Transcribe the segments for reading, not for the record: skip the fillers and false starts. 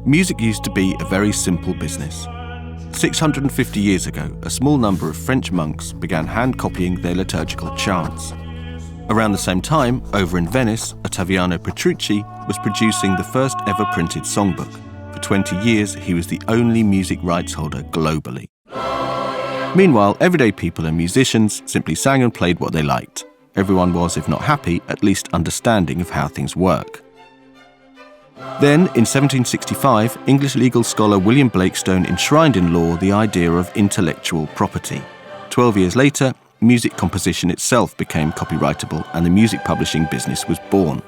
Music used to be a very simple business. 650 years ago, a small number of French monks began hand-copying their liturgical chants. Around the same time, over in Venice, Ottaviano Petrucci was producing the first ever printed songbook. For 20 years, he was the only music rights holder globally. Meanwhile, everyday people and musicians simply sang and played what they liked. Everyone was, if not happy, at least understanding of how things work. Then, in 1765, English legal scholar William Blakestone enshrined in law the idea of intellectual property. 12 years later, music composition itself became copyrightable and the music publishing business was born.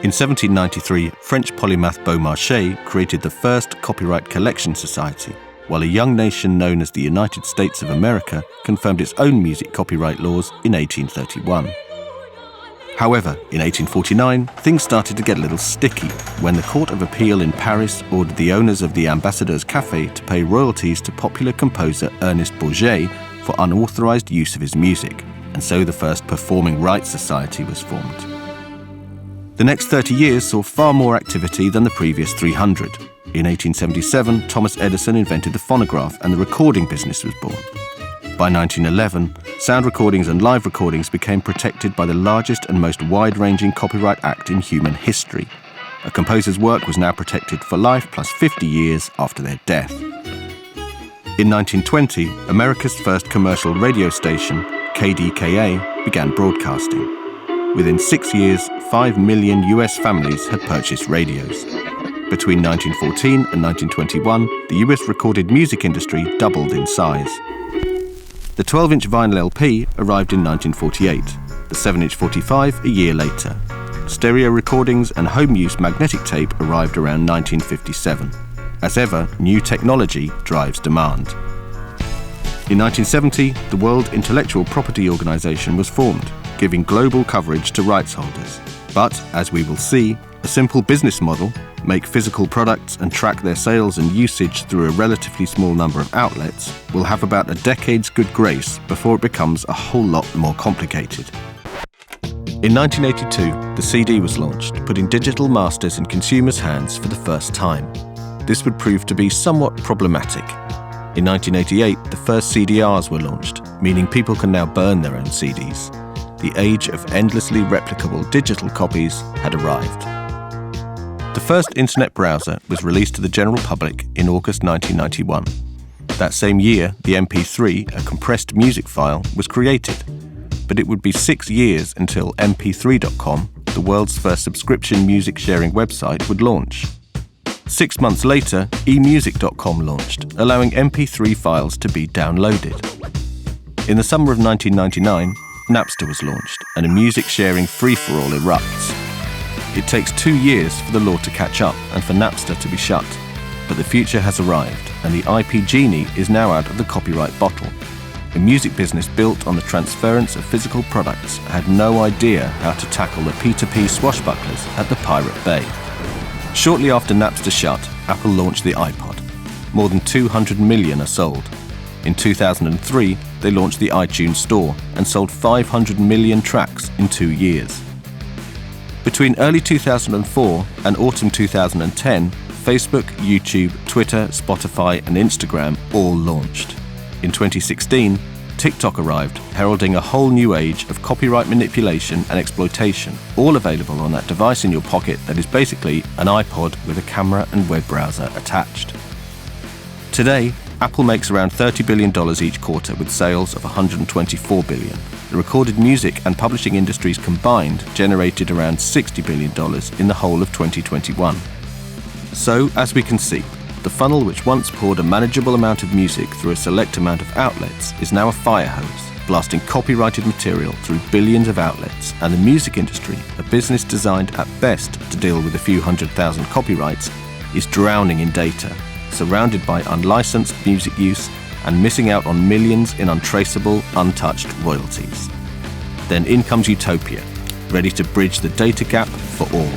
In 1793, French polymath Beaumarchais created the first copyright collection society, while a young nation known as the United States of America confirmed its own music copyright laws in 1831. However, in 1849, things started to get a little sticky when the Court of Appeal in Paris ordered the owners of the Ambassadeurs Café to pay royalties to popular composer Ernest Bourget for unauthorized use of his music, and so the first Performing Rights Society was formed. The next 30 years saw far more activity than the previous 300. In 1877, Thomas Edison invented the phonograph and the recording business was born. By 1911, sound recordings and live recordings became protected by the largest and most wide-ranging Copyright Act in human history. A composer's work was now protected for life plus 50 years after their death. In 1920, America's first commercial radio station, KDKA, began broadcasting. Within 6 years, 5 million US families had purchased radios. Between 1914 and 1921, the US recorded music industry doubled in size. The 12-inch vinyl LP arrived in 1948, the 7-inch 45 a year later. Stereo recordings and home-use magnetic tape arrived around 1957. As ever, new technology drives demand. In 1970, the World Intellectual Property Organization was formed, giving global coverage to rights holders. But, as we will see, a simple business model, make physical products and track their sales and usage through a relatively small number of outlets, will have about a decade's good grace before it becomes a whole lot more complicated. In 1982, the CD was launched, putting digital masters in consumers' hands for the first time. This would prove to be somewhat problematic. In 1988, the first CDRs were launched, meaning people can now burn their own CDs. The age of endlessly replicable digital copies had arrived. The first internet browser was released to the general public in August 1991. That same year, the MP3, a compressed music file, was created. But it would be 6 years until mp3.com, the world's first subscription music sharing website, would launch. 6 months later, emusic.com launched, allowing MP3 files to be downloaded. In the summer of 1999, Napster was launched, and a music sharing free-for-all erupts. It takes 2 years for the law to catch up and for Napster to be shut. But the future has arrived, and the IP genie is now out of the copyright bottle. A music business built on the transference of physical products had no idea how to tackle the P2P swashbucklers at the Pirate Bay. Shortly after Napster shut, Apple launched the iPod. More than 200 million are sold. In 2003, they launched the iTunes Store and sold 500 million tracks in 2 years. Between early 2004 and autumn 2010, Facebook, YouTube, Twitter, Spotify, and Instagram all launched. In 2016, TikTok arrived, heralding a whole new age of copyright manipulation and exploitation, all available on that device in your pocket that is basically an iPod with a camera and web browser attached. Today, Apple makes around $30 billion each quarter with sales of $124 billion. The recorded music and publishing industries combined generated around $60 billion in the whole of 2021. So, as we can see, the funnel which once poured a manageable amount of music through a select amount of outlets is now a fire hose, blasting copyrighted material through billions of outlets, and the music industry, a business designed at best to deal with a few 100,000 copyrights, is drowning in data, surrounded by unlicensed music use and missing out on millions in untraceable, untouched royalties. Then in comes Utopia, ready to bridge the data gap for all.